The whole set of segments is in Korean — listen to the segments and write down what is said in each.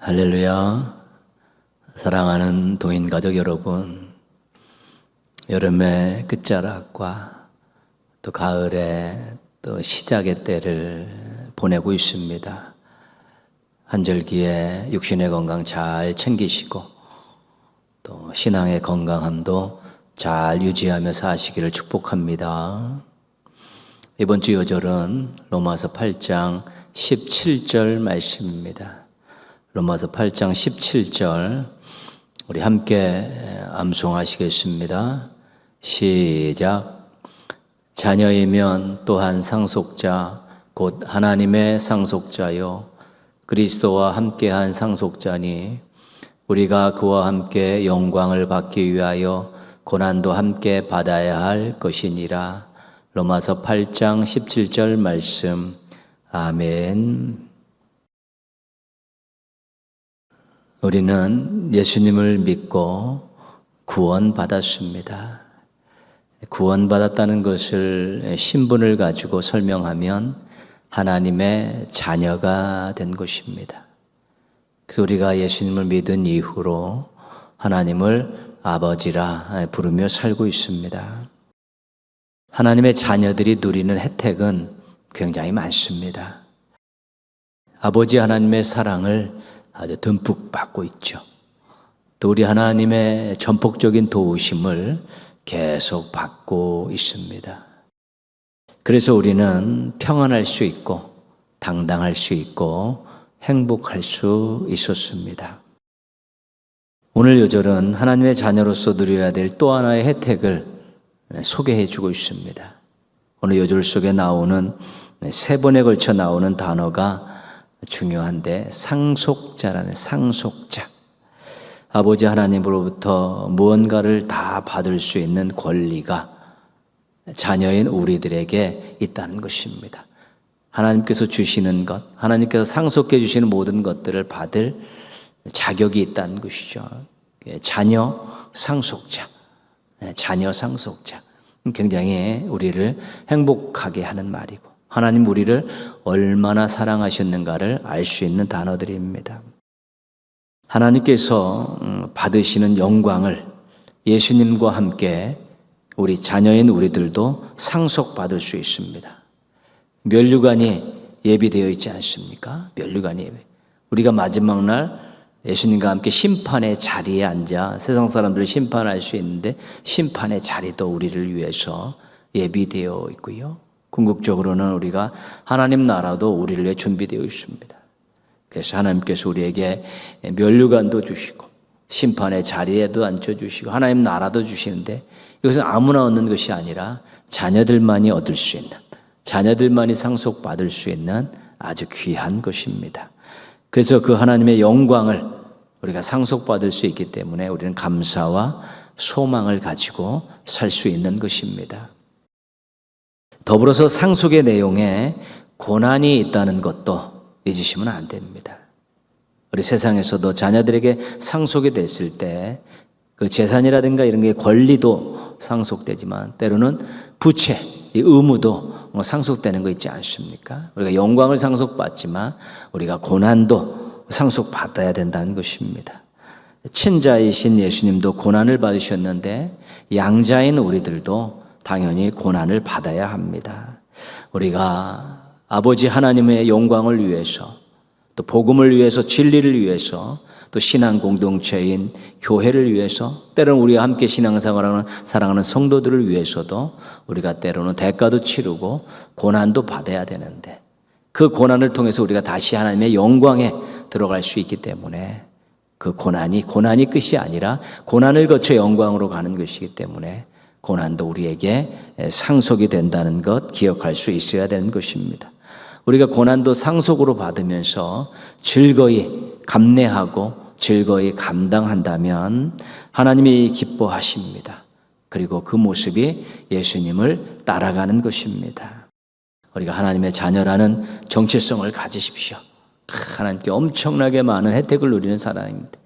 할렐루야. 사랑하는 도인 가족 여러분, 여름의 끝자락과 또 가을의 또 시작의 때를 보내고 있습니다. 한절기에 육신의 건강 잘 챙기시고 또 신앙의 건강함도 잘 유지하며 사시기를 축복합니다. 이번 주 요절은 로마서 8장 17절 말씀입니다. 로마서 8장 17절 우리 함께 암송하시겠습니다. 시작. 자녀이면 또한 상속자 곧 하나님의 상속자요 그리스도와 함께한 상속자니 우리가 그와 함께 영광을 받기 위하여 고난도 함께 받아야 할 것이니라. 로마서 8장 17절 말씀. 아멘. 우리는 예수님을 믿고 구원받았습니다. 구원받았다는 것을 신분을 가지고 설명하면 하나님의 자녀가 된 것입니다. 그래서 우리가 예수님을 믿은 이후로 하나님을 아버지라 부르며 살고 있습니다. 하나님의 자녀들이 누리는 혜택은 굉장히 많습니다. 아버지 하나님의 사랑을 아주 듬뿍 받고 있죠. 또 우리 하나님의 전폭적인 도우심을 계속 받고 있습니다. 그래서 우리는 평안할 수 있고 당당할 수 있고 행복할 수 있었습니다. 오늘 요절은 하나님의 자녀로서 누려야 될 또 하나의 혜택을 소개해 주고 있습니다. 오늘 요절 속에 나오는 세 번에 걸쳐 나오는 단어가 중요한데 상속자라는 상속자. 아버지 하나님으로부터 무언가를 다 받을 수 있는 권리가 자녀인 우리들에게 있다는 것입니다. 하나님께서 주시는 것, 하나님께서 상속해 주시는 모든 것들을 받을 자격이 있다는 것이죠. 자녀 상속자, 자녀 상속자. 굉장히 우리를 행복하게 하는 말이고 하나님 우리를 얼마나 사랑하셨는가를 알 수 있는 단어들입니다. 하나님께서 받으시는 영광을 예수님과 함께 우리 자녀인 우리들도 상속받을 수 있습니다. 면류관이 예비되어 있지 않습니까? 면류관이 우리가 마지막 날 예수님과 함께 심판의 자리에 앉아 세상 사람들을 심판할 수 있는데 심판의 자리도 우리를 위해서 예비되어 있고요. 궁극적으로는 우리가 하나님 나라도 우리를 위해 준비되어 있습니다. 그래서 하나님께서 우리에게 면류관도 주시고 심판의 자리에도 앉혀주시고 하나님 나라도 주시는데 이것은 아무나 얻는 것이 아니라 자녀들만이 얻을 수 있는, 자녀들만이 상속받을 수 있는 아주 귀한 것입니다. 그래서 그 하나님의 영광을 우리가 상속받을 수 있기 때문에 우리는 감사와 소망을 가지고 살 수 있는 것입니다. 더불어서 상속의 내용에 고난이 있다는 것도 잊으시면 안 됩니다. 우리 세상에서도 자녀들에게 상속이 됐을 때 그 재산이라든가 이런 게 권리도 상속되지만 때로는 부채, 이 의무도 상속되는 거 있지 않습니까? 우리가 영광을 상속받지만 우리가 고난도 상속받아야 된다는 것입니다. 친자이신 예수님도 고난을 받으셨는데 양자인 우리들도 당연히 고난을 받아야 합니다. 우리가 아버지 하나님의 영광을 위해서 또 복음을 위해서 진리를 위해서 또 신앙 공동체인 교회를 위해서 때로는 우리와 함께 신앙생활하는 사랑하는 성도들을 위해서도 우리가 때로는 대가도 치르고 고난도 받아야 되는데 그 고난을 통해서 우리가 다시 하나님의 영광에 들어갈 수 있기 때문에 그 고난이 끝이 아니라 고난을 거쳐 영광으로 가는 것이기 때문에 고난도 우리에게 상속이 된다는 것 기억할 수 있어야 되는 것입니다. 우리가 고난도 상속으로 받으면서 즐거이 감내하고 즐거이 감당한다면 하나님이 기뻐하십니다. 그리고 그 모습이 예수님을 따라가는 것입니다. 우리가 하나님의 자녀라는 정체성을 가지십시오. 하나님께 엄청나게 많은 혜택을 누리는 사람입니다.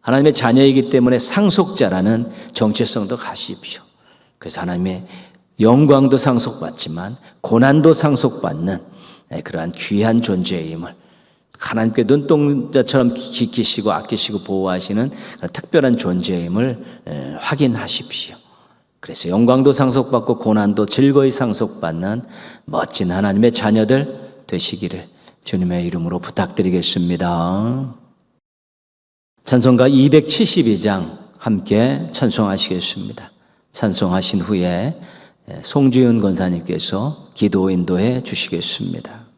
하나님의 자녀이기 때문에 상속자라는 정체성도 가지십시오. 그래서 하나님의 영광도 상속받지만 고난도 상속받는 그러한 귀한 존재임을 하나님께 눈동자처럼 지키시고 아끼시고 보호하시는 특별한 존재임을 확인하십시오. 그래서 영광도 상속받고 고난도 즐거이 상속받는 멋진 하나님의 자녀들 되시기를 주님의 이름으로 부탁드리겠습니다. 찬송가 272장 함께 찬송하시겠습니다. 찬송하신 후에 송지윤 권사님께서 기도 인도해 주시겠습니다.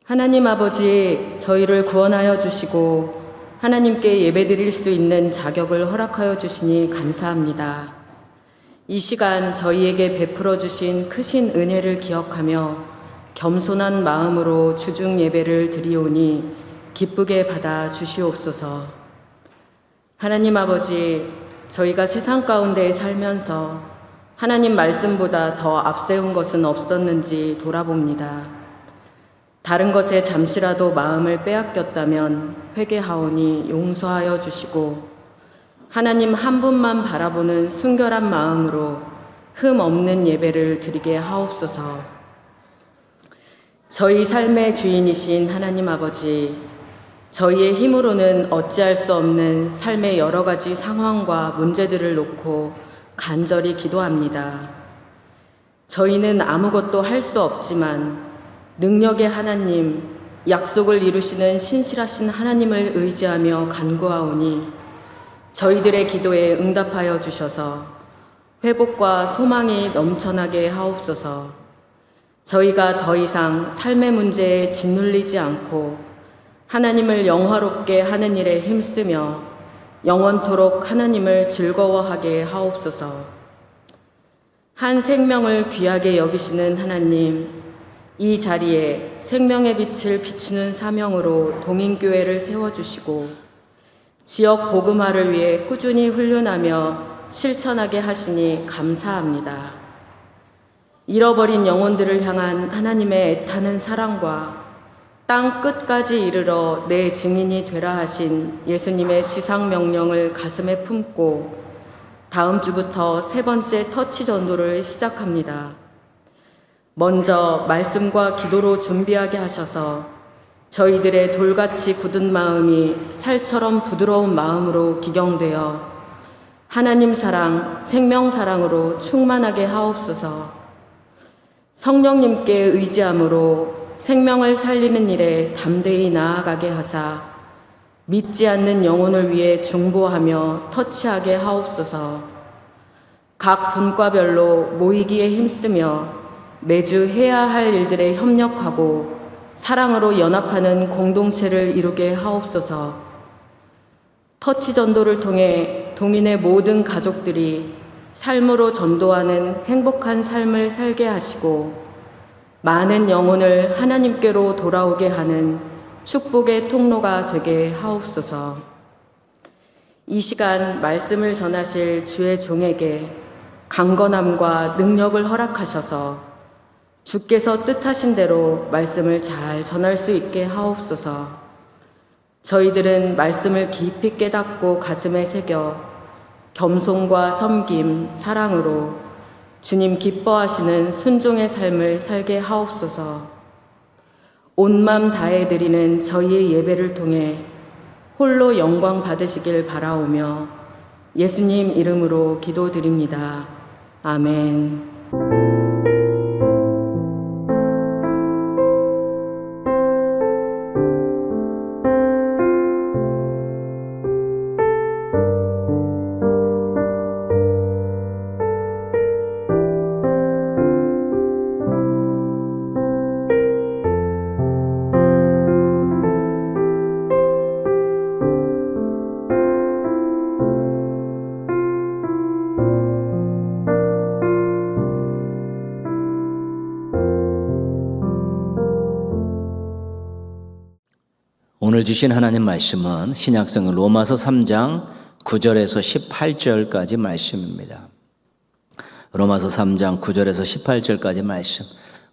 하나님 아버지, 저희를 구원하여 주시고 하나님께 예배드릴 수 있는 자격을 허락하여 주시니 감사합니다. 이 시간 저희에게 베풀어 주신 크신 은혜를 기억하며 겸손한 마음으로 주중 예배를 드리오니 기쁘게 받아 주시옵소서. 하나님 아버지, 저희가 세상 가운데 살면서 하나님 말씀보다 더 앞세운 것은 없었는지 돌아봅니다. 다른 것에 잠시라도 마음을 빼앗겼다면 회개하오니 용서하여 주시고 하나님 한 분만 바라보는 순결한 마음으로 흠 없는 예배를 드리게 하옵소서. 저희 삶의 주인이신 하나님 아버지, 저희의 힘으로는 어찌할 수 없는 삶의 여러 가지 상황과 문제들을 놓고 간절히 기도합니다. 저희는 아무것도 할 수 없지만 능력의 하나님, 약속을 이루시는 신실하신 하나님을 의지하며 간구하오니 저희들의 기도에 응답하여 주셔서 회복과 소망이 넘쳐나게 하옵소서. 저희가 더 이상 삶의 문제에 짓눌리지 않고 하나님을 영화롭게 하는 일에 힘쓰며 영원토록 하나님을 즐거워하게 하옵소서. 한 생명을 귀하게 여기시는 하나님, 이 자리에 생명의 빛을 비추는 사명으로 동인교회를 세워주시고 지역 복음화를 위해 꾸준히 훈련하며 실천하게 하시니 감사합니다. 잃어버린 영혼들을 향한 하나님의 애타는 사랑과 땅 끝까지 이르러 내 증인이 되라 하신 예수님의 지상 명령을 가슴에 품고 다음 주부터 3번째 터치 전도를 시작합니다. 먼저 말씀과 기도로 준비하게 하셔서 저희들의 돌같이 굳은 마음이 살처럼 부드러운 마음으로 기경되어 하나님 사랑, 생명 사랑으로 충만하게 하옵소서. 성령님께 의지함으로 생명을 살리는 일에 담대히 나아가게 하사 믿지 않는 영혼을 위해 중보하며 터치하게 하옵소서. 각 분과별로 모이기에 힘쓰며 매주 해야 할 일들에 협력하고 사랑으로 연합하는 공동체를 이루게 하옵소서. 터치 전도를 통해 동인의 모든 가족들이 삶으로 전도하는 행복한 삶을 살게 하시고 많은 영혼을 하나님께로 돌아오게 하는 축복의 통로가 되게 하옵소서. 이 시간 말씀을 전하실 주의 종에게 강건함과 능력을 허락하셔서 주께서 뜻하신 대로 말씀을 잘 전할 수 있게 하옵소서. 저희들은 말씀을 깊이 깨닫고 가슴에 새겨 겸손과 섬김, 사랑으로 주님 기뻐하시는 순종의 삶을 살게 하옵소서. 온 맘 다해 드리는 저희의 예배를 통해 홀로 영광 받으시길 바라오며 예수님 이름으로 기도드립니다. 아멘. 오늘 주신 하나님 말씀은 신약성 로마서 3장 9절에서 18절까지 말씀입니다. 로마서 3장 9절에서 18절까지 말씀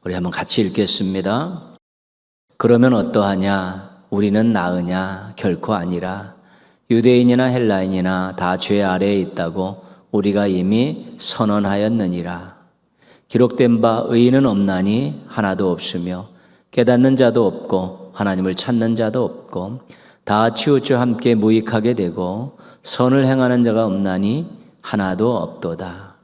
우리 한번 같이 읽겠습니다. 그러면 어떠하냐? 우리는 나으냐? 결코 아니라. 유대인이나 헬라인이나 다 죄 아래에 있다고 우리가 이미 선언하였느니라. 기록된 바 의인은 없나니 하나도 없으며 깨닫는 자도 없고 하나님을 찾는 자도 없고 다 치우쳐 함께 무익하게 되고 선을 행하는 자가 없나니 하나도 없도다.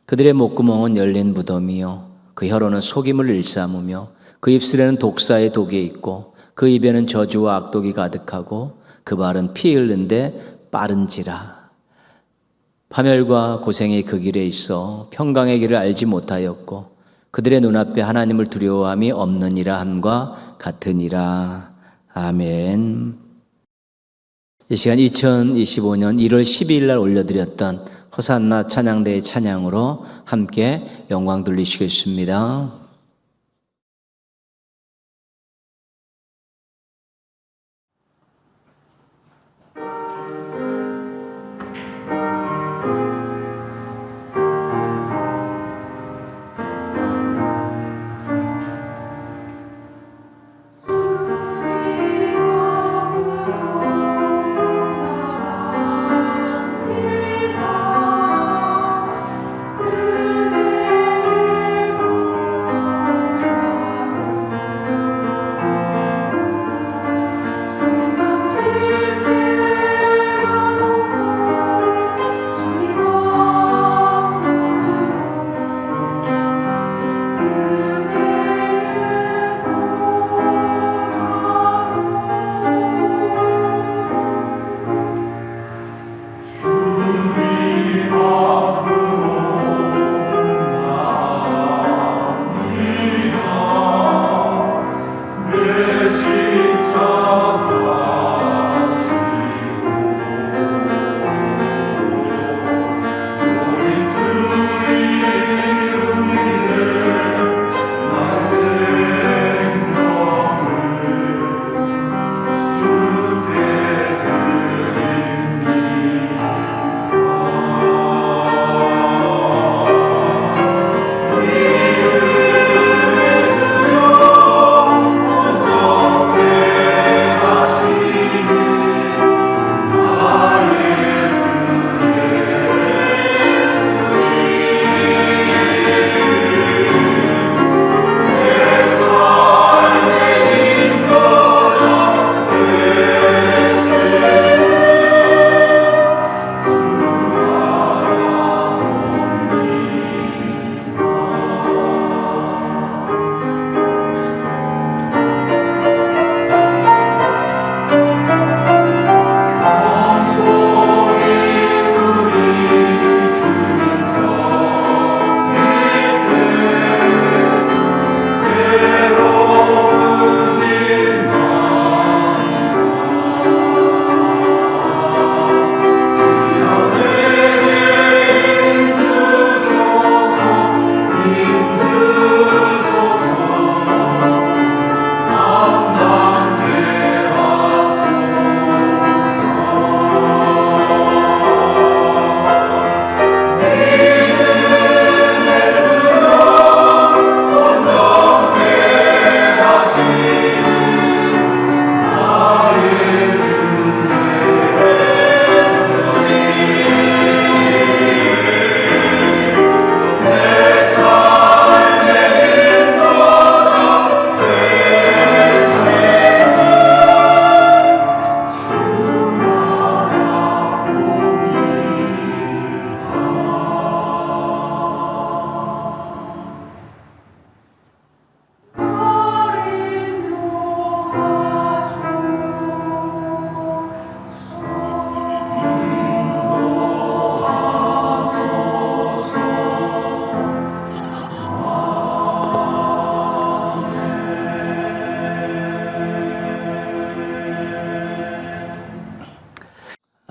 그들의 목구멍은 열린 무덤이요 그 혀로는 속임을 일삼으며 그 입술에는 독사의 독이 있고 그 입에는 저주와 악독이 가득하고 그 발은 피 흘는데 빠른지라. 파멸과 고생이 그 길에 있어 평강의 길을 알지 못하였고 그들의 눈앞에 하나님을 두려워함이 없느니라 함과 같으니라. 아멘. 이 시간 2025년 1월 12일 날 올려드렸던 호산나 찬양대의 찬양으로 함께 영광 돌리시겠습니다.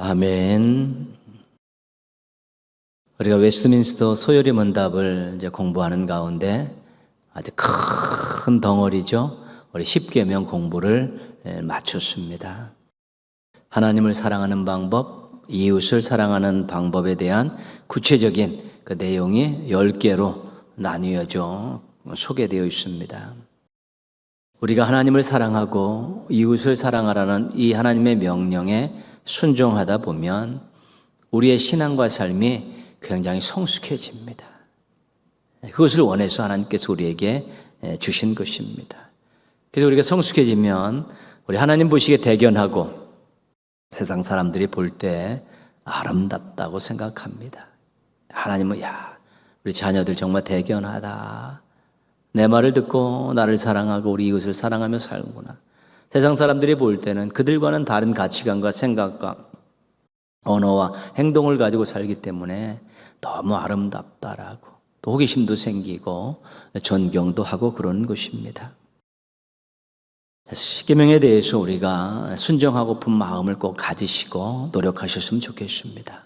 아멘. 우리가 웨스트민스터 소요리 문답을 이제 공부하는 가운데 아주 큰 덩어리죠. 우리 10계명 공부를 마쳤습니다. 하나님을 사랑하는 방법, 이웃을 사랑하는 방법에 대한 구체적인 그 내용이 10개로 나뉘어져 소개되어 있습니다. 우리가 하나님을 사랑하고 이웃을 사랑하라는 이 하나님의 명령에 순종하다 보면 우리의 신앙과 삶이 굉장히 성숙해집니다. 그것을 원해서 하나님께서 우리에게 주신 것입니다. 그래서 우리가 성숙해지면 우리 하나님 보시기에 대견하고 세상 사람들이 볼 때 아름답다고 생각합니다. 하나님은 우리 자녀들 정말 대견하다. 내 말을 듣고 나를 사랑하고 우리 이웃을 사랑하며 살는구나. 세상 사람들이 볼 때는 그들과는 다른 가치관과 생각과 언어와 행동을 가지고 살기 때문에 너무 아름답다라고 또 호기심도 생기고 존경도 하고 그러는 것입니다. 십계명에 대해서 우리가 순종하고픈 마음을 꼭 가지시고 노력하셨으면 좋겠습니다.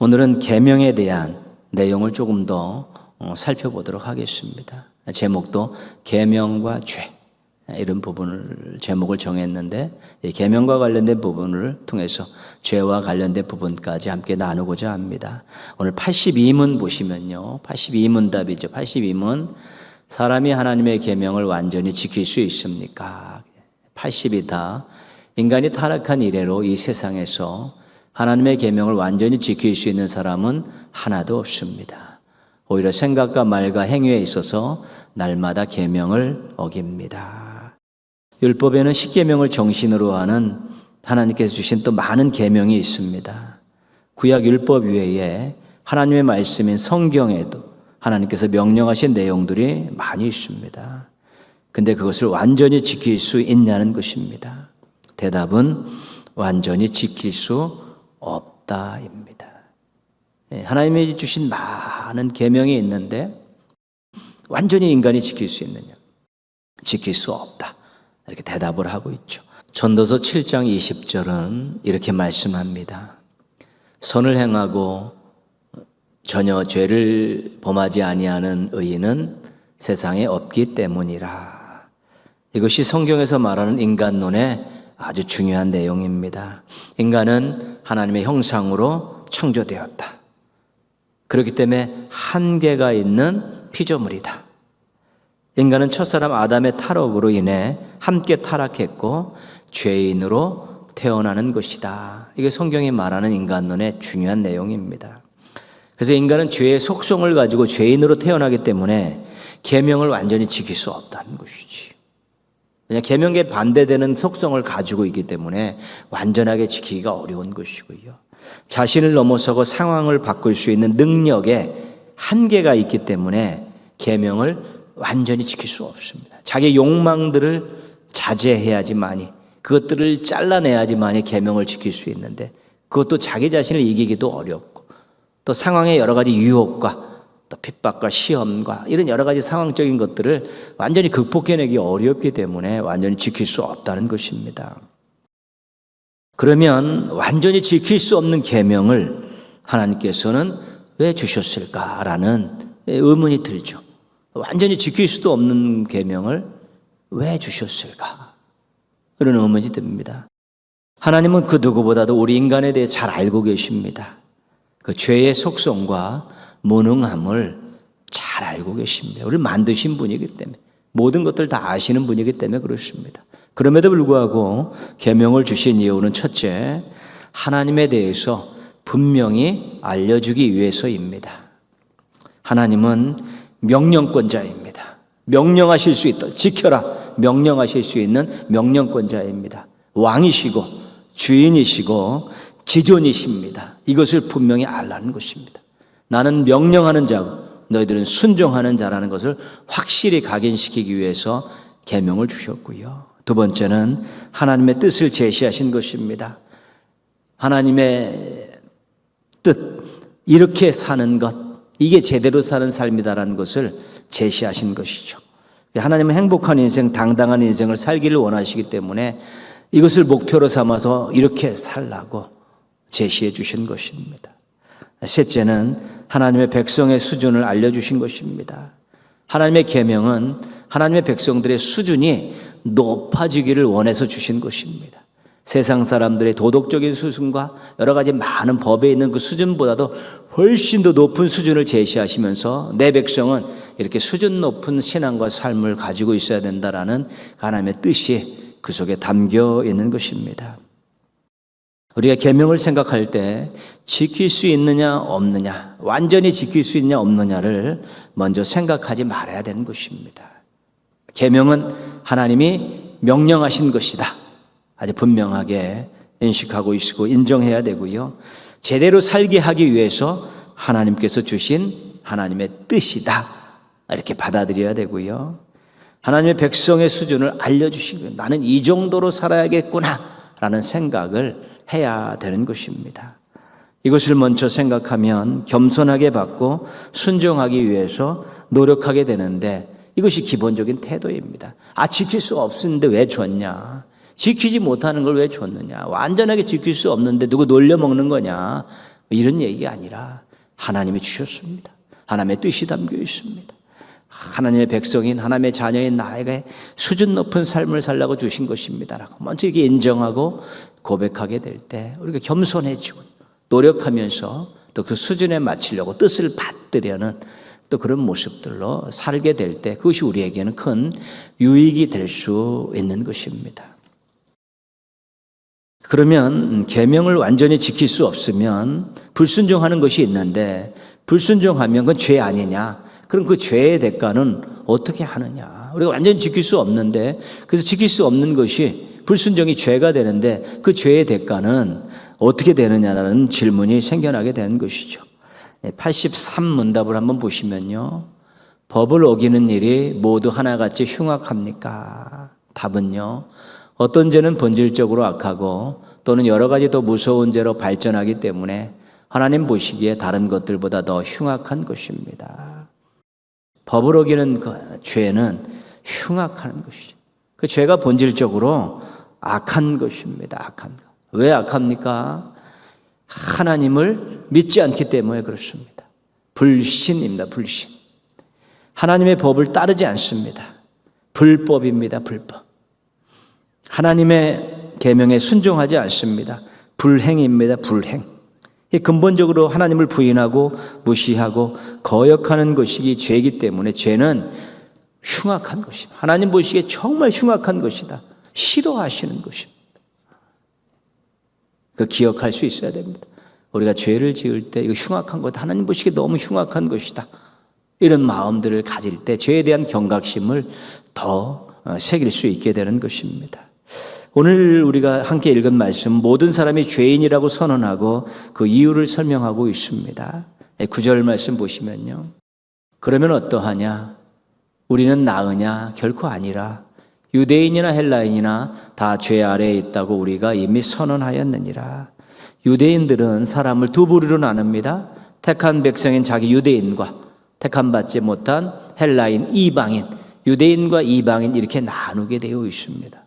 오늘은 계명에 대한 내용을 조금 더 살펴보도록 하겠습니다. 제목도 계명과 죄, 이런 부분을 제목을 정했는데, 이 계명과 관련된 부분을 통해서 죄와 관련된 부분까지 함께 나누고자 합니다. 오늘 82문 보시면요, 82문답이죠. 82문, 사람이 하나님의 계명을 완전히 지킬 수 있습니까? 80이다. 인간이 타락한 이래로 이 세상에서 하나님의 계명을 완전히 지킬 수 있는 사람은 하나도 없습니다. 오히려 생각과 말과 행위에 있어서 날마다 계명을 어깁니다. 율법에는 10계명을 정신으로 하는 하나님께서 주신 또 많은 계명이 있습니다. 구약 율법 외에 하나님의 말씀인 성경에도 하나님께서 명령하신 내용들이 많이 있습니다. 근데 그것을 완전히 지킬 수 있냐는 것입니다. 대답은 완전히 지킬 수 없다입니다. 하나님이 주신 많은 계명이 있는데 완전히 인간이 지킬 수 있느냐? 지킬 수 없다. 이렇게 대답을 하고 있죠. 전도서 7장 20절은 이렇게 말씀합니다. 선을 행하고 전혀 죄를 범하지 아니하는 의인은 세상에 없기 때문이라. 이것이 성경에서 말하는 인간론의 아주 중요한 내용입니다. 인간은 하나님의 형상으로 창조되었다. 그렇기 때문에 한계가 있는 피조물이다. 인간은 첫사람 아담의 탈옥으로 인해 함께 타락했고 죄인으로 태어나는 것이다. 이게 성경이 말하는 인간론의 중요한 내용입니다. 그래서 인간은 죄의 속성을 가지고 죄인으로 태어나기 때문에 계명을 완전히 지킬 수 없다는 것이지. 왜냐, 계명에 반대되는 속성을 가지고 있기 때문에 완전하게 지키기가 어려운 것이고요. 자신을 넘어서고 상황을 바꿀 수 있는 능력에 한계가 있기 때문에 계명을 완전히 지킬 수 없습니다. 자기 욕망들을 자제해야지만이, 그것들을 잘라내야지만이 계명을 지킬 수 있는데, 그것도 자기 자신을 이기기도 어렵고, 또 상황의 여러 가지 유혹과 또 핍박과 시험과 이런 여러 가지 상황적인 것들을 완전히 극복해내기 어렵기 때문에 완전히 지킬 수 없다는 것입니다. 그러면 완전히 지킬 수 없는 계명을 하나님께서는 왜 주셨을까라는 의문이 들죠. 완전히 지킬 수도 없는 계명을 왜 주셨을까? 그런 의문이 듭니다. 하나님은 그 누구보다도 우리 인간에 대해 잘 알고 계십니다. 그 죄의 속성과 무능함을 잘 알고 계십니다. 우리를 만드신 분이기 때문에, 모든 것들 다 아시는 분이기 때문에 그렇습니다. 그럼에도 불구하고 계명을 주신 이유는 첫째, 하나님에 대해서 분명히 알려주기 위해서입니다. 하나님은 명령권자입니다. 명령하실 수 있다. 지켜라. 명령하실 수 있는 명령권자입니다. 왕이시고 주인이시고 지존이십니다. 이것을 분명히 알라는 것입니다. 나는 명령하는 자고 너희들은 순종하는 자라는 것을 확실히 각인시키기 위해서 계명을 주셨고요. 두 번째는 하나님의 뜻을 제시하신 것입니다. 하나님의 뜻, 이렇게 사는 것, 이게 제대로 사는 삶이다라는 것을 제시하신 것이죠. 하나님은 행복한 인생, 당당한 인생을 살기를 원하시기 때문에 이것을 목표로 삼아서 이렇게 살라고 제시해 주신 것입니다. 셋째는 하나님의 백성의 수준을 알려주신 것입니다. 하나님의 계명은 하나님의 백성들의 수준이 높아지기를 원해서 주신 것입니다. 세상 사람들의 도덕적인 수준과 여러 가지 많은 법에 있는 그 수준보다도 훨씬 더 높은 수준을 제시하시면서 내 백성은 이렇게 수준 높은 신앙과 삶을 가지고 있어야 된다라는 하나님의 뜻이 그 속에 담겨 있는 것입니다. 우리가 계명을 생각할 때 지킬 수 있느냐 없느냐, 완전히 지킬 수 있느냐 없느냐를 먼저 생각하지 말아야 되는 것입니다. 계명은 하나님이 명령하신 것이다. 아주 분명하게 인식하고 있고 인정해야 되고요. 제대로 살게 하기 위해서 하나님께서 주신 하나님의 뜻이다. 이렇게 받아들여야 되고요. 하나님의 백성의 수준을 알려주신 거예요. 나는 이 정도로 살아야겠구나 라는 생각을 해야 되는 것입니다. 이것을 먼저 생각하면 겸손하게 받고 순종하기 위해서 노력하게 되는데 이것이 기본적인 태도입니다. 지킬 수 없는데 왜 줬냐? 지키지 못하는 걸 왜 줬느냐? 완전하게 지킬 수 없는데 누구 놀려먹는 거냐? 이런 얘기가 아니라 하나님이 주셨습니다. 하나님의 뜻이 담겨 있습니다. 하나님의 백성인 하나님의 자녀인 나에게 수준 높은 삶을 살라고 주신 것입니다라고 먼저 이게 인정하고 고백하게 될 때 우리가 겸손해지고 노력하면서 또 그 수준에 맞추려고 뜻을 받으려는 또 그런 모습들로 살게 될 때 그것이 우리에게는 큰 유익이 될 수 있는 것입니다. 그러면 계명을 완전히 지킬 수 없으면 불순종하는 것이 있는데 불순종하면 그건 죄 아니냐? 그럼 그 죄의 대가는 어떻게 하느냐? 우리가 완전히 지킬 수 없는데 그래서 지킬 수 없는 것이 불순종이 죄가 되는데 그 죄의 대가는 어떻게 되느냐라는 질문이 생겨나게 되는 것이죠. 83문답을 한번 보시면요. 법을 어기는 일이 모두 하나같이 흉악합니까? 답은요. 어떤 죄는 본질적으로 악하고 또는 여러 가지 더 무서운 죄로 발전하기 때문에 하나님 보시기에 다른 것들보다 더 흉악한 것입니다. 법을 어기는 그 죄는 흉악한 것이죠. 그 죄가 본질적으로 악한 것입니다. 악한 것. 왜 악합니까? 하나님을 믿지 않기 때문에 그렇습니다. 불신입니다. 불신. 하나님의 법을 따르지 않습니다. 불법입니다. 불법. 하나님의 계명에 순종하지 않습니다. 불행입니다. 불행. 근본적으로 하나님을 부인하고 무시하고 거역하는 것이 죄이기 때문에 죄는 흉악한 것입니다. 하나님 보시기에 정말 흉악한 것이다. 싫어하시는 것입니다. 그 기억할 수 있어야 됩니다. 우리가 죄를 지을 때 이거 흉악한 것, 하나님 보시기에 너무 흉악한 것이다. 이런 마음들을 가질 때 죄에 대한 경각심을 더 새길 수 있게 되는 것입니다. 오늘 우리가 함께 읽은 말씀 모든 사람이 죄인이라고 선언하고 그 이유를 설명하고 있습니다. 9절 말씀 보시면요. 그러면 어떠하냐? 우리는 나으냐? 결코 아니라 유대인이나 헬라인이나 다 죄 아래에 있다고 우리가 이미 선언하였느니라. 유대인들은 사람을 두 부류로 나눕니다. 택한 백성인 자기 유대인과 택함받지 못한 헬라인, 이방인, 유대인과 이방인 이렇게 나누게 되어 있습니다.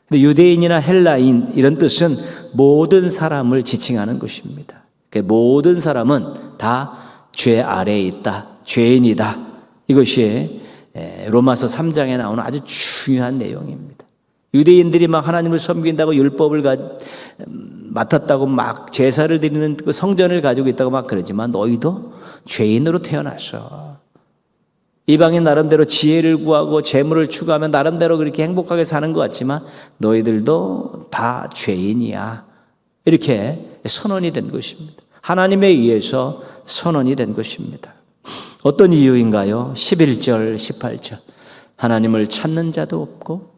근데 유대인이나 헬라인 이런 뜻은 모든 사람을 지칭하는 것입니다. 모든 사람은 다 죄 아래에 있다, 죄인이다. 이것이 로마서 3장에 나오는 아주 중요한 내용입니다. 유대인들이 막 하나님을 섬긴다고 율법을 맡았다고 막 제사를 드리는 그 성전을 가지고 있다고 막 그러지만 너희도 죄인으로 태어났어. 이방인 나름대로 지혜를 구하고 재물을 추구하며 나름대로 그렇게 행복하게 사는 것 같지만 너희들도 다 죄인이야. 이렇게 선언이 된 것입니다. 하나님에 의해서 선언이 된 것입니다. 어떤 이유인가요? 11절, 18절. 하나님을 찾는 자도 없고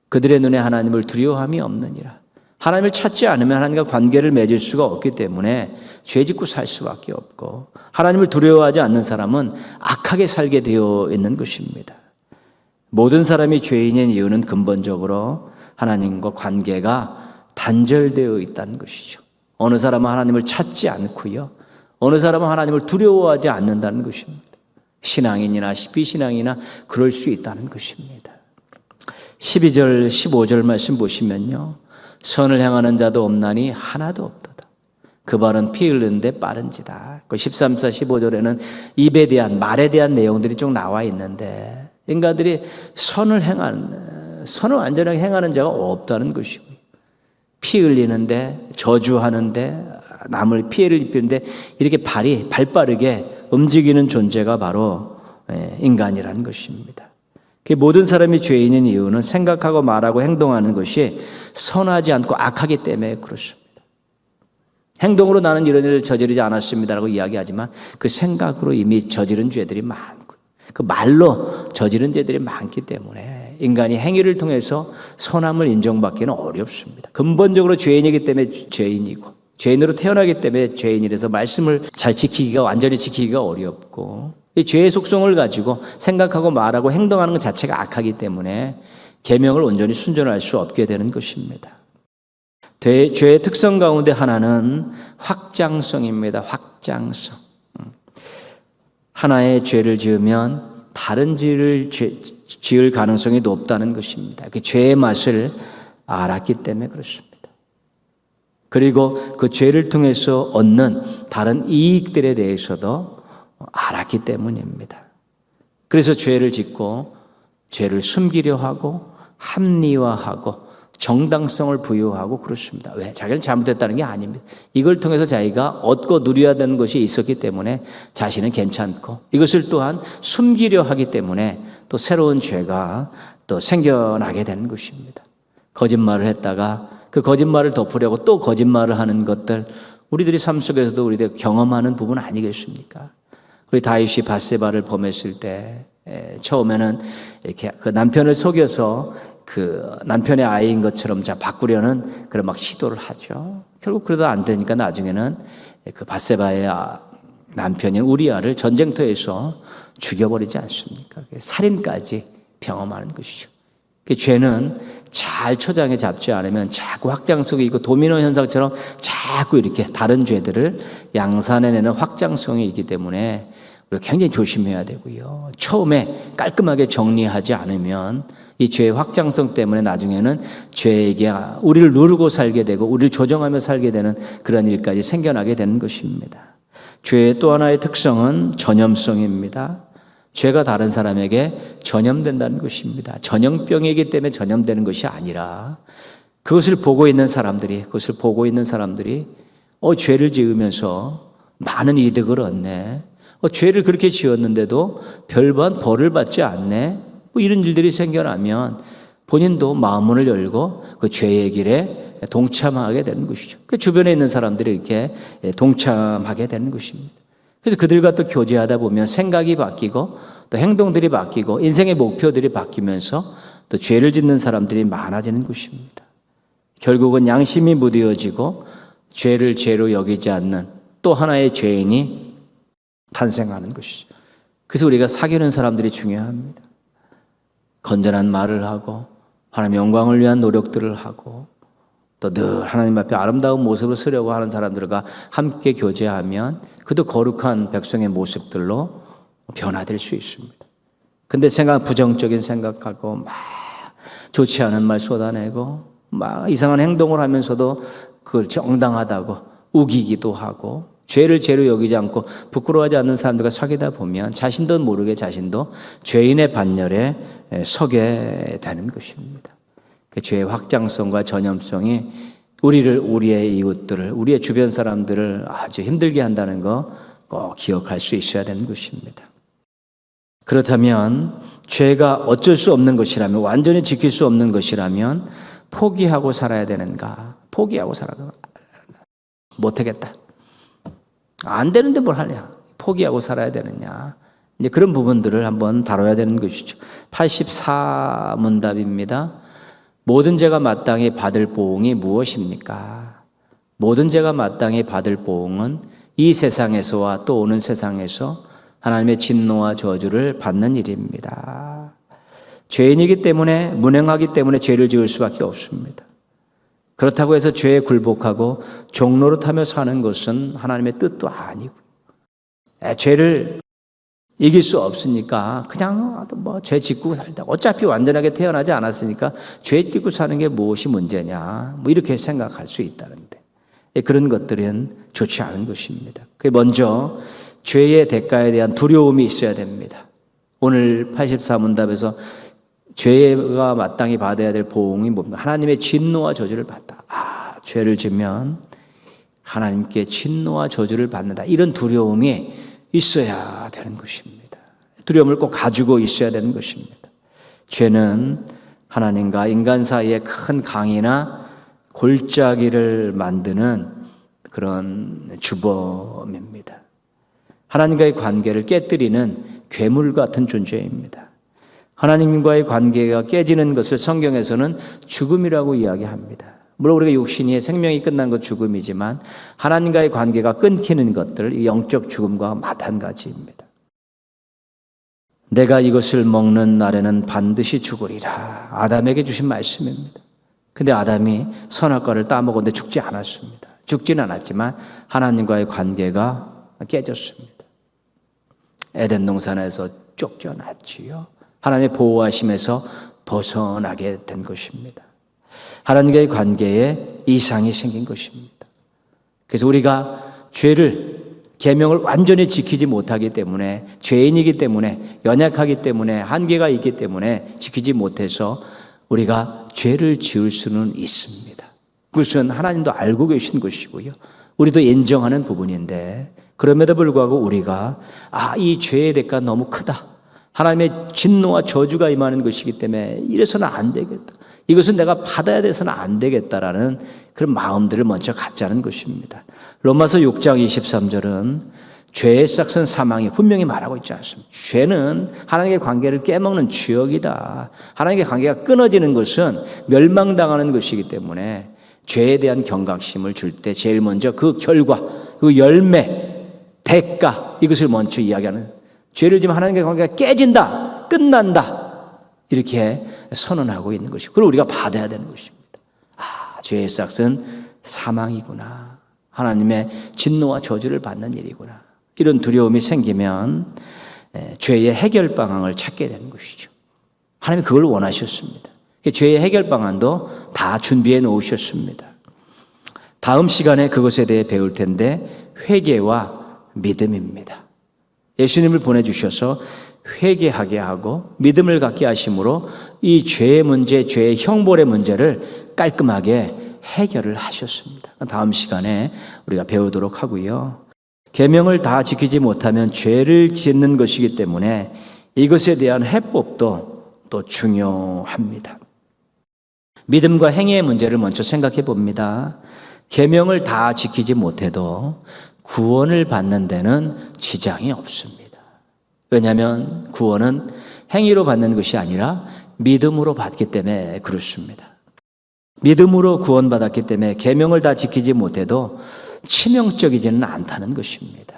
그들의 눈에 하나님을 두려워함이 없느니라. 하나님을 찾지 않으면 하나님과 관계를 맺을 수가 없기 때문에 죄 짓고 살 수밖에 없고 하나님을 두려워하지 않는 사람은 악하게 살게 되어 있는 것입니다. 모든 사람이 죄인인 이유는 근본적으로 하나님과 관계가 단절되어 있다는 것이죠. 어느 사람은 하나님을 찾지 않고요. 어느 사람은 하나님을 두려워하지 않는다는 것입니다. 신앙인이나 비신앙이나 그럴 수 있다는 것입니다. 12절, 15절 말씀 보시면요. 선을 행하는 자도 없나니 하나도 없도다. 그 발은 피 흘리는데 빠른지다. 그 13절, 15절에는 입에 대한 말에 대한 내용들이 좀 나와 있는데 인간들이 선을 완전하게 행하는 자가 없다는 것이고요. 피 흘리는데 저주하는데 남을 피해를 입히는데 이렇게 발빠르게 움직이는 존재가 바로 인간이라는 것입니다. 모든 사람이 죄인인 이유는 생각하고 말하고 행동하는 것이 선하지 않고 악하기 때문에 그렇습니다. 행동으로 나는 이런 일을 저지르지 않았습니다라고 이야기하지만 그 생각으로 이미 저지른 죄들이 많고 그 말로 저지른 죄들이 많기 때문에 인간이 행위를 통해서 선함을 인정받기는 어렵습니다. 근본적으로 죄인이기 때문에 죄인이고 죄인으로 태어나기 때문에 죄인이라서 말씀을 잘 지키기가 완전히 지키기가 어렵고 이 죄의 속성을 가지고 생각하고 말하고 행동하는 것 자체가 악하기 때문에 계명을 온전히 순종할 수 없게 되는 것입니다. 죄의 특성 가운데 하나는 확장성입니다. 확장성. 하나의 죄를 지으면 다른 죄를 지을 가능성이 높다는 것입니다. 그 죄의 맛을 알았기 때문에 그렇습니다. 그리고 그 죄를 통해서 얻는 다른 이익들에 대해서도 알았기 때문입니다. 그래서 죄를 짓고 죄를 숨기려 하고 합리화하고 정당성을 부여하고 그렇습니다. 왜? 자기는 잘못했다는 게 아닙니다. 이걸 통해서 자기가 얻고 누려야 되는 것이 있었기 때문에 자신은 괜찮고 이것을 또한 숨기려 하기 때문에 또 새로운 죄가 또 생겨나게 되는 것입니다. 거짓말을 했다가 그 거짓말을 덮으려고 또 거짓말을 하는 것들 우리들이 삶 속에서도 우리들이 경험하는 부분 아니겠습니까? 우리 다윗이 밧세바를 범했을 때 처음에는 이렇게 그 남편을 속여서 그 남편의 아이인 것처럼 바꾸려는 그런 막 시도를 하죠. 결국 그러다 안 되니까 나중에는 그 밧세바의 남편인 우리아를 전쟁터에서 죽여버리지 않습니까? 살인까지 병험하는 것이죠. 그 죄는 잘 초장에 잡지 않으면 자꾸 확장성이 있고 도미노 현상처럼 자꾸 이렇게 다른 죄들을 양산해내는 확장성이 있기 때문에 우리가 굉장히 조심해야 되고요. 처음에 깔끔하게 정리하지 않으면 이 죄의 확장성 때문에 나중에는 죄에게 우리를 누르고 살게 되고 우리를 조정하며 살게 되는 그런 일까지 생겨나게 되는 것입니다. 죄의 또 하나의 특성은 전염성입니다. 죄가 다른 사람에게 전염된다는 것입니다. 전염병이기 때문에 전염되는 것이 아니라 그것을 보고 있는 사람들이 죄를 지으면서 많은 이득을 얻네. 죄를 그렇게 지었는데도 별반 벌을 받지 않네. 이런 일들이 생겨나면 본인도 마음문을 열고 그 죄의 길에 동참하게 되는 것이죠. 그 주변에 있는 사람들이 이렇게 동참하게 되는 것입니다. 그래서 그들과 또 교제하다 보면 생각이 바뀌고 또 행동들이 바뀌고 인생의 목표들이 바뀌면서 또 죄를 짓는 사람들이 많아지는 것입니다. 결국은 양심이 무뎌지고 죄를 죄로 여기지 않는 또 하나의 죄인이 탄생하는 것이죠. 그래서 우리가 사귀는 사람들이 중요합니다. 건전한 말을 하고 하나님의 영광을 위한 노력들을 하고 또 늘 하나님 앞에 아름다운 모습을 쓰려고 하는 사람들과 함께 교제하면 그도 거룩한 백성의 모습들로 변화될 수 있습니다. 근데 부정적인 생각하고 막 좋지 않은 말 쏟아내고 막 이상한 행동을 하면서도 그걸 정당하다고 우기기도 하고 죄를 죄로 여기지 않고 부끄러워하지 않는 사람들과 사귀다 보면 자신도 모르게 자신도 죄인의 반열에 서게 되는 것입니다. 그 죄의 확장성과 전염성이 우리의 이웃들을, 우리의 주변 사람들을 아주 힘들게 한다는 거 꼭 기억할 수 있어야 되는 것입니다. 그렇다면 죄가 어쩔 수 없는 것이라면, 완전히 지킬 수 없는 것이라면 포기하고 살아야 되는가? 포기하고 살아야 못하겠다. 안 되는데 뭘 하냐? 포기하고 살아야 되느냐? 이제 그런 부분들을 한번 다뤄야 되는 것이죠. 84문답입니다. 모든 죄가 마땅히 받을 보응이 무엇입니까? 모든 죄가 마땅히 받을 보응은 이 세상에서와 또 오는 세상에서 하나님의 진노와 저주를 받는 일입니다. 죄인이기 때문에, 문행하기 때문에 죄를 지을 수밖에 없습니다. 그렇다고 해서 죄에 굴복하고 종노릇하며 사는 것은 하나님의 뜻도 아니고, 죄를 이길 수 없으니까 그냥 죄 짓고 살다, 어차피 완전하게 태어나지 않았으니까 죄 짓고 사는 게 무엇이 문제냐, 이렇게 생각할 수 있다는데, 그런 것들은 좋지 않은 것입니다. 먼저 죄의 대가에 대한 두려움이 있어야 됩니다. 오늘 84문답에서 죄가 마땅히 받아야 될 보응이 뭡니까? 하나님의 진노와 저주를 받다. 죄를 지면 하나님께 진노와 저주를 받는다. 이런 두려움이 있어야 되는 것입니다. 두려움을 꼭 가지고 있어야 되는 것입니다. 죄는 하나님과 인간 사이에 큰 강이나 골짜기를 만드는 그런 주범입니다. 하나님과의 관계를 깨뜨리는 괴물 같은 존재입니다. 하나님과의 관계가 깨지는 것을 성경에서는 죽음이라고 이야기합니다. 물론 우리가 육신이 생명이 끝난 것 죽음이지만 하나님과의 관계가 끊기는 것들, 이 영적 죽음과 마찬가지입니다. 내가 이것을 먹는 날에는 반드시 죽으리라. 아담에게 주신 말씀입니다. 근데 아담이 선악과를 따먹었는데 죽지 않았습니다. 죽지는 않았지만 하나님과의 관계가 깨졌습니다. 에덴 동산에서 쫓겨났지요. 하나님의 보호하심에서 벗어나게 된 것입니다. 하나님과의 관계에 이상이 생긴 것입니다. 그래서 우리가 죄를 계명을 완전히 지키지 못하기 때문에, 죄인이기 때문에, 연약하기 때문에, 한계가 있기 때문에 지키지 못해서 우리가 죄를 지을 수는 있습니다. 그것은 하나님도 알고 계신 것이고요. 우리도 인정하는 부분인데, 그럼에도 불구하고 우리가 이 죄의 대가가 너무 크다, 하나님의 진노와 저주가 임하는 것이기 때문에 이래서는 안 되겠다, 이것은 내가 받아야 돼서는 안 되겠다라는 그런 마음들을 먼저 갖자는 것입니다. 로마서 6장 23절은 죄의 싹은 사망이 분명히 말하고 있지 않습니다. 죄는 하나님의 관계를 깨먹는 죄악이다. 하나님의 관계가 끊어지는 것은 멸망당하는 것이기 때문에 죄에 대한 경각심을 줄 때 제일 먼저 그 결과, 그 열매, 대가, 이것을 먼저 이야기하는, 죄를 지면 하나님의 관계가 깨진다, 끝난다, 이렇게 선언하고 있는 것이고, 그걸 우리가 받아야 되는 것입니다. 죄의 싹은 사망이구나, 하나님의 진노와 저주를 받는 일이구나, 이런 두려움이 생기면 죄의 해결 방안을 찾게 되는 것이죠. 하나님이 그걸 원하셨습니다. 죄의 해결 방안도 다 준비해 놓으셨습니다. 다음 시간에 그것에 대해 배울 텐데, 회개와 믿음입니다. 예수님을 보내주셔서 회개하게 하고 믿음을 갖게 하심으로 이 죄의 문제, 죄의 형벌의 문제를 깔끔하게 해결을 하셨습니다. 다음 시간에 우리가 배우도록 하고요. 계명을 다 지키지 못하면 죄를 짓는 것이기 때문에 이것에 대한 해법도 또 중요합니다. 믿음과 행위의 문제를 먼저 생각해 봅니다. 계명을 다 지키지 못해도 구원을 받는 데는 지장이 없습니다. 왜냐하면 구원은 행위로 받는 것이 아니라 믿음으로 받기 때문에 그렇습니다. 믿음으로 구원받았기 때문에 계명을 다 지키지 못해도 치명적이지는 않다는 것입니다.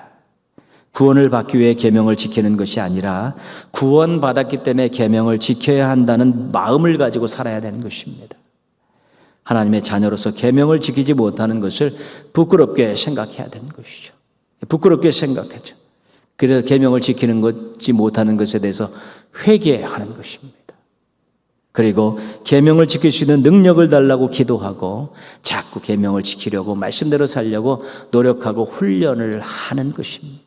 구원을 받기 위해 계명을 지키는 것이 아니라 구원받았기 때문에 계명을 지켜야 한다는 마음을 가지고 살아야 되는 것입니다. 하나님의 자녀로서 계명을 지키지 못하는 것을 부끄럽게 생각해야 되는 것이죠. 부끄럽게 생각하죠. 그래서 계명을 지키는 것지 못하는 것에 대해서 회개하는 것입니다. 그리고 계명을 지킬 수 있는 능력을 달라고 기도하고 자꾸 계명을 지키려고 말씀대로 살려고 노력하고 훈련을 하는 것입니다.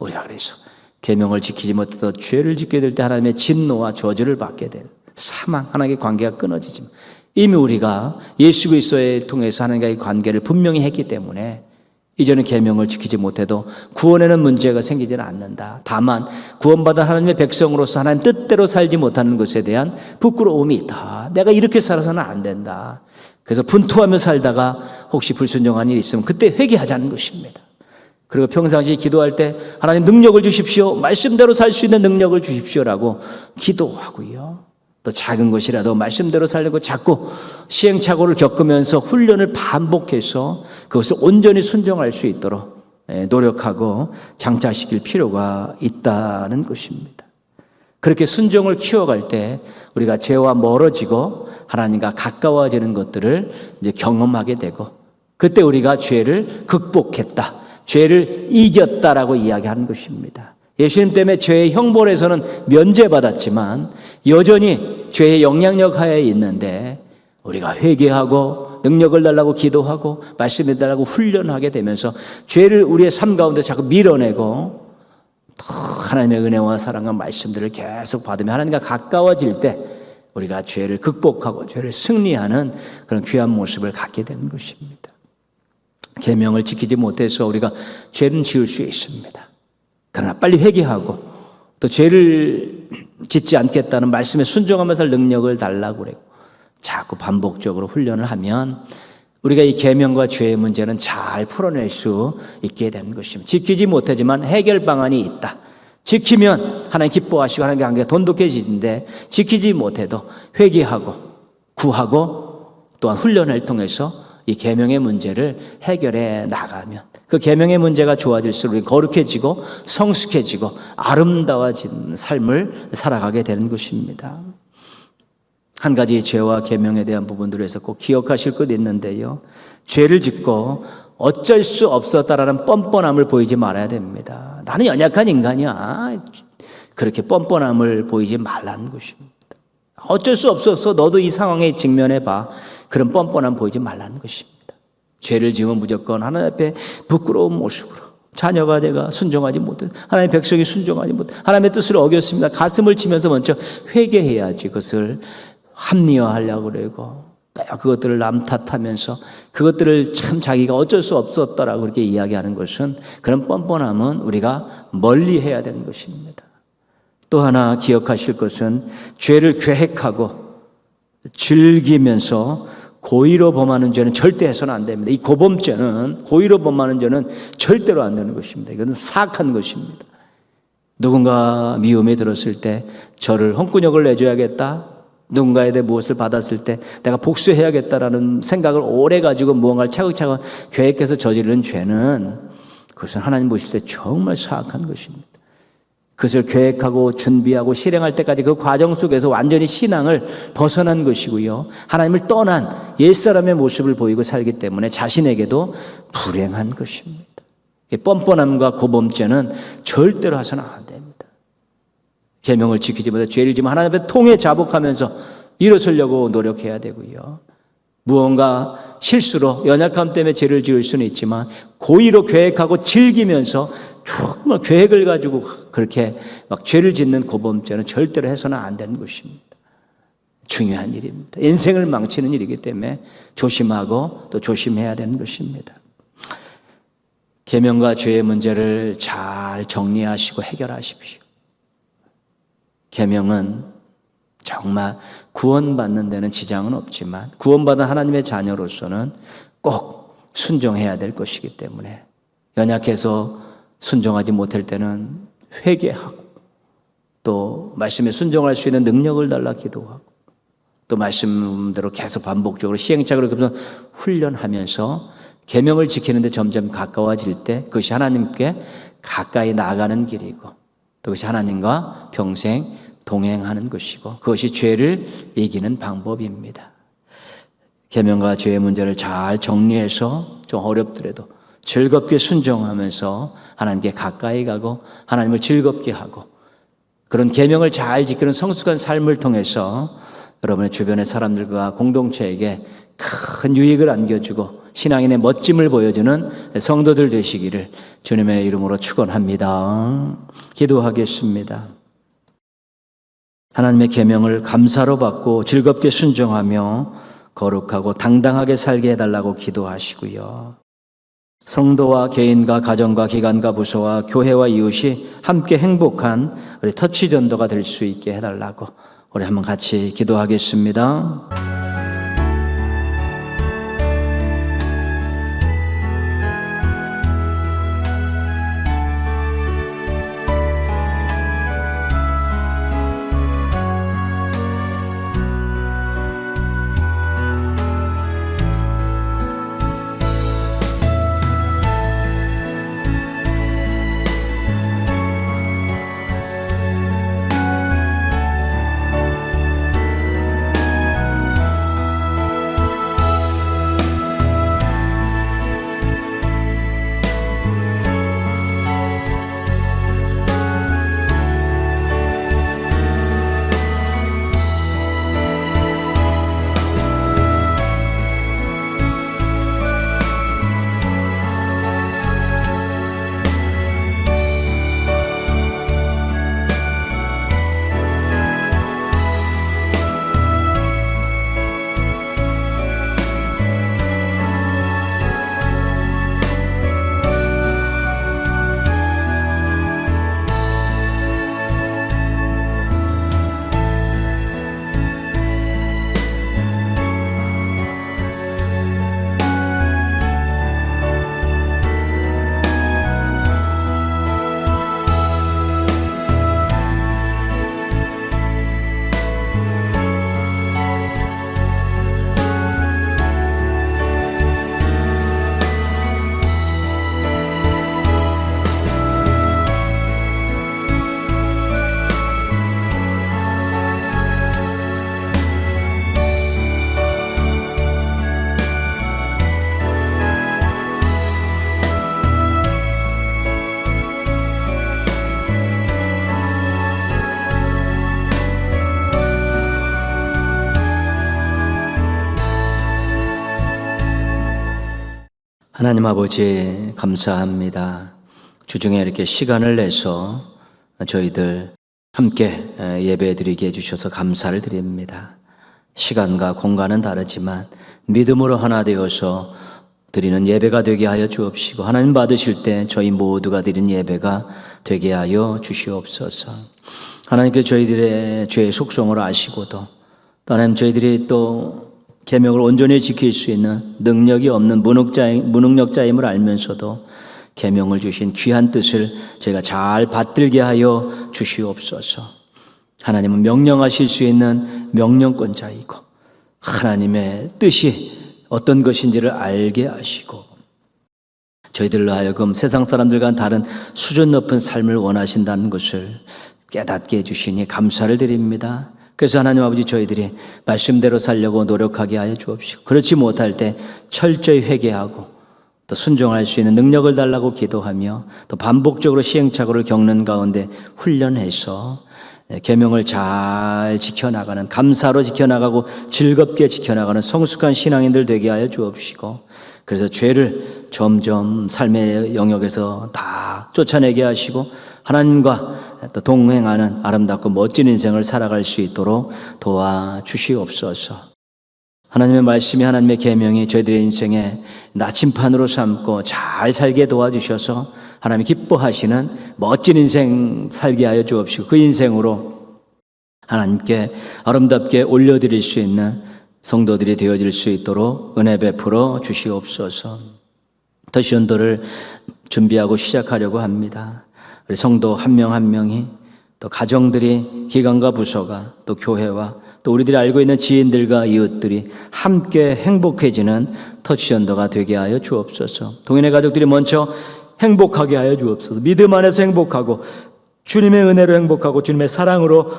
우리가 그래서 계명을 지키지 못해서 죄를 짓게 될 때 하나님의 진노와 저주를 받게 될 사망, 하나님의 관계가 끊어지지만 이미 우리가 예수 그리스도를 통해서 하나님과의 관계를 분명히 했기 때문에 이제는 계명을 지키지 못해도 구원에는 문제가 생기지는 않는다. 다만 구원받은 하나님의 백성으로서 하나님 뜻대로 살지 못하는 것에 대한 부끄러움이 있다. 내가 이렇게 살아서는 안 된다. 그래서 분투하며 살다가 혹시 불순종한 일이 있으면 그때 회개하자는 것입니다. 그리고 평상시 기도할 때 하나님 능력을 주십시오, 말씀대로 살 수 있는 능력을 주십시오라고 기도하고요. 또 작은 것이라도 말씀대로 살려고 자꾸 시행착오를 겪으면서 훈련을 반복해서 그것을 온전히 순종할 수 있도록 노력하고 장착시킬 필요가 있다는 것입니다. 그렇게 순종을 키워갈 때 우리가 죄와 멀어지고 하나님과 가까워지는 것들을 이제 경험하게 되고, 그때 우리가 죄를 극복했다, 죄를 이겼다라고 이야기하는 것입니다. 예수님 때문에 죄의 형벌에서는 면제받았지만 여전히 죄의 영향력 하에 있는데 우리가 회개하고 능력을 달라고 기도하고 말씀해 달라고 훈련하게 되면서 죄를 우리의 삶 가운데 자꾸 밀어내고 더 하나님의 은혜와 사랑과 말씀들을 계속 받으며 하나님과 가까워질 때 우리가 죄를 극복하고 죄를 승리하는 그런 귀한 모습을 갖게 되는 것입니다. 계명을 지키지 못해서 우리가 죄는 지을 수 있습니다. 그러나 빨리 회개하고 또 죄를 짓지 않겠다는 말씀에 순종하면서 살 능력을 달라고 그래요. 자꾸 반복적으로 훈련을 하면 우리가 이 계명과 죄의 문제는 잘 풀어낼 수 있게 되는 것입니다. 지키지 못하지만 해결 방안이 있다. 지키면 하나님 기뻐하시고 하나님과 관계가 돈독해지는데 지키지 못해도 회개하고 구하고 또한 훈련을 통해서 이 계명의 문제를 해결해 나가면 그 계명의 문제가 좋아질수록 우리 거룩해지고 성숙해지고 아름다워진 삶을 살아가게 되는 것입니다. 한 가지 죄와 계명에 대한 부분들에서 꼭 기억하실 것 있는데요. 죄를 짓고 어쩔 수 없었다라는 뻔뻔함을 보이지 말아야 됩니다. 나는 연약한 인간이야. 그렇게 뻔뻔함을 보이지 말라는 것입니다. 어쩔 수 없었어. 너도 이 상황에 직면해봐. 그런 뻔뻔함 보이지 말라는 것입니다. 죄를 지으면 무조건 하나님 앞에 부끄러운 모습으로 자녀가 내가 순종하지 못해, 하나님의 백성이 순종하지 못해, 하나님의 뜻을 어겼습니다. 가슴을 치면서 먼저 회개해야지 그것을 합리화하려고 그러고 그것들을 남 탓하면서 그것들을 참 자기가 어쩔 수 없었다라고 그렇게 이야기하는 것은, 그런 뻔뻔함은 우리가 멀리 해야 되는 것입니다. 또 하나 기억하실 것은 죄를 계획하고 즐기면서 고의로 범하는 죄는 절대 해서는 안 됩니다. 이 고범죄는, 고의로 범하는 죄는 절대로 안 되는 것입니다. 이것은 사악한 것입니다. 누군가 미움에 들었을 때 저를 홍군역을 내줘야겠다, 누군가에 대해 무엇을 받았을 때 내가 복수해야겠다라는 생각을 오래 가지고 무언가를 차근차근 계획해서 저지르는 죄는, 그것은 하나님 보실 때 정말 사악한 것입니다. 그것을 계획하고 준비하고 실행할 때까지 그 과정 속에서 완전히 신앙을 벗어난 것이고요, 하나님을 떠난 옛사람의 모습을 보이고 살기 때문에 자신에게도 불행한 것입니다. 뻔뻔함과 고범죄는 절대로 해서는 안 됩니다. 계명을 지키지 못해 죄를 지면 하나님 앞에 통해 자복하면서 일어서려고 노력해야 되고요, 무언가 실수로 연약함 때문에 죄를 지을 수는 있지만 고의로 계획하고 즐기면서 정말 계획을 가지고 그렇게 막 죄를 짓는 고범죄는 절대로 해서는 안 되는 것입니다. 중요한 일입니다. 인생을 망치는 일이기 때문에 조심하고 또 조심해야 되는 것입니다. 계명과 죄의 문제를 잘 정리하시고 해결하십시오. 계명은 정말 구원받는 데는 지장은 없지만 구원받은 하나님의 자녀로서는 꼭 순종해야 될 것이기 때문에, 연약해서 순종하지 못할 때는 회개하고, 또 말씀에 순종할 수 있는 능력을 달라 기도하고, 또 말씀대로 계속 반복적으로 시행착오를 훈련하면서 계명을 지키는데 점점 가까워질 때 그것이 하나님께 가까이 나아가는 길이고, 또 그것이 하나님과 평생 동행하는 것이고, 그것이 죄를 이기는 방법입니다. 계명과 죄의 문제를 잘 정리해서 좀 어렵더라도 즐겁게 순종하면서 하나님께 가까이 가고 하나님을 즐겁게 하고, 그런 계명을 잘 지키는 성숙한 삶을 통해서 여러분의 주변의 사람들과 공동체에게 큰 유익을 안겨주고 신앙인의 멋짐을 보여주는 성도들 되시기를 주님의 이름으로 축원합니다. 기도하겠습니다. 하나님의 계명을 감사로 받고 즐겁게 순종하며 거룩하고 당당하게 살게 해달라고 기도하시고요, 성도와 개인과 가정과 기관과 부서와 교회와 이웃이 함께 행복한 우리 터치 전도가 될 수 있게 해달라고 우리 한번 같이 기도하겠습니다. 하나님 아버지 감사합니다. 주중에 이렇게 시간을 내서 저희들 함께 예배드리게 해주셔서 감사를 드립니다. 시간과 공간은 다르지만 믿음으로 하나 되어서 드리는 예배가 되게 하여 주옵시고, 하나님 받으실 때 저희 모두가 드리는 예배가 되게 하여 주시옵소서. 하나님께서 저희들의 죄의 속성을 아시고도 또 하나님 저희들이 또 계명을 온전히 지킬 수 있는 능력이 없는 무능력자임을 알면서도 계명을 주신 귀한 뜻을 저희가 잘 받들게 하여 주시옵소서. 하나님은 명령하실 수 있는 명령권자이고 하나님의 뜻이 어떤 것인지를 알게 하시고 저희들로 하여금 세상 사람들과는 다른 수준 높은 삶을 원하신다는 것을 깨닫게 해주시니 감사를 드립니다. 그래서 하나님 아버지 저희들이 말씀대로 살려고 노력하게 하여 주옵시고, 그렇지 못할 때 철저히 회개하고 또 순종할 수 있는 능력을 달라고 기도하며 또 반복적으로 시행착오를 겪는 가운데 훈련해서 계명을 잘 지켜나가는, 감사로 지켜나가고 즐겁게 지켜나가는 성숙한 신앙인들 되게 하여 주옵시고, 그래서 죄를 점점 삶의 영역에서 다 쫓아내게 하시고 하나님과 또 동행하는 아름답고 멋진 인생을 살아갈 수 있도록 도와주시옵소서. 하나님의 말씀이, 하나님의 계명이 저희들의 인생에 나침판으로 삼고 잘 살게 도와주셔서 하나님이 기뻐하시는 멋진 인생 살게 하여 주옵시고, 그 인생으로 하나님께 아름답게 올려드릴 수 있는 성도들이 되어질 수 있도록 은혜 베풀어 주시옵소서. 더시온도를 준비하고 시작하려고 합니다. 우리 성도 한 명 한 명이, 또 가정들이, 기관과 부서가, 또 교회와 또 우리들이 알고 있는 지인들과 이웃들이 함께 행복해지는 터치언더가 되게 하여 주옵소서. 동인의 가족들이 먼저 행복하게 하여 주옵소서. 믿음 안에서 행복하고 주님의 은혜로 행복하고 주님의 사랑으로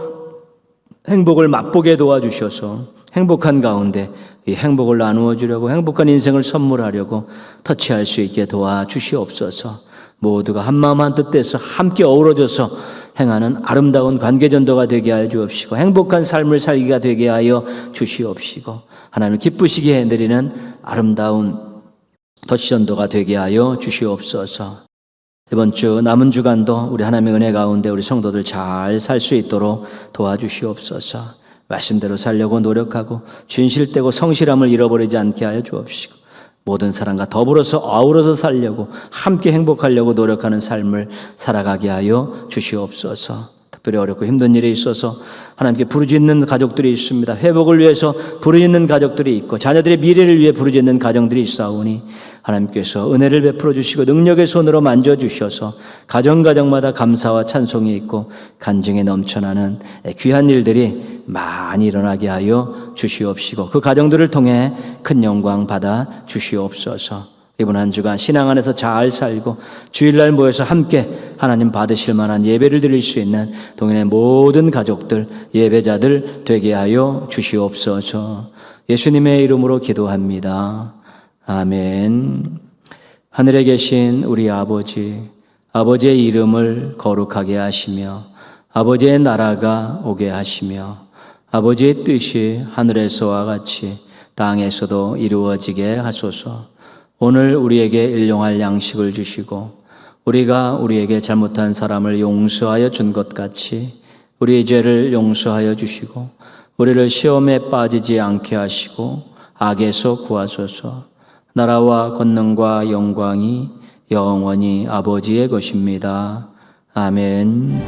행복을 맛보게 도와주셔서 행복한 가운데 이 행복을 나누어 주려고, 행복한 인생을 선물하려고 터치할 수 있게 도와주시옵소서. 모두가 한마음 한뜻돼서 함께 어우러져서 행하는 아름다운 관계전도가 되게 하여 주옵시고, 행복한 삶을 살기가 되게 하여 주시옵시고, 하나님을 기쁘시게 해드리는 아름다운 터치전도가 되게 하여 주시옵소서. 이번 주 남은 주간도 우리 하나님의 은혜 가운데 우리 성도들 잘 살 수 있도록 도와주시옵소서. 말씀대로 살려고 노력하고 진실되고 성실함을 잃어버리지 않게 하여 주옵시고, 모든 사람과 더불어서 아우러서 살려고, 함께 행복하려고 노력하는 삶을 살아가게 하여 주시옵소서. 특별히 어렵고 힘든 일이 있어서 하나님께 부르짖는 가족들이 있습니다. 회복을 위해서 부르짖는 가족들이 있고 자녀들의 미래를 위해 부르짖는 가정들이 있사오니 하나님께서 은혜를 베풀어 주시고 능력의 손으로 만져주셔서 가정마다 감사와 찬송이 있고 간증에 넘쳐나는 귀한 일들이 많이 일어나게 하여 주시옵시고, 그 가정들을 통해 큰 영광 받아 주시옵소서. 이번 한 주간 신앙 안에서 잘 살고 주일날 모여서 함께 하나님 받으실 만한 예배를 드릴 수 있는 동인의 모든 가족들, 예배자들 되게 하여 주시옵소서. 예수님의 이름으로 기도합니다. 아멘. 하늘에 계신 우리 아버지, 아버지의 이름을 거룩하게 하시며 아버지의 나라가 오게 하시며 아버지의 뜻이 하늘에서와 같이 땅에서도 이루어지게 하소서. 오늘 우리에게 일용할 양식을 주시고 우리가 우리에게 잘못한 사람을 용서하여 준 것 같이 우리의 죄를 용서하여 주시고 우리를 시험에 빠지지 않게 하시고 악에서 구하소서. 나라와 권능과 영광이 영원히 아버지의 것입니다. 아멘.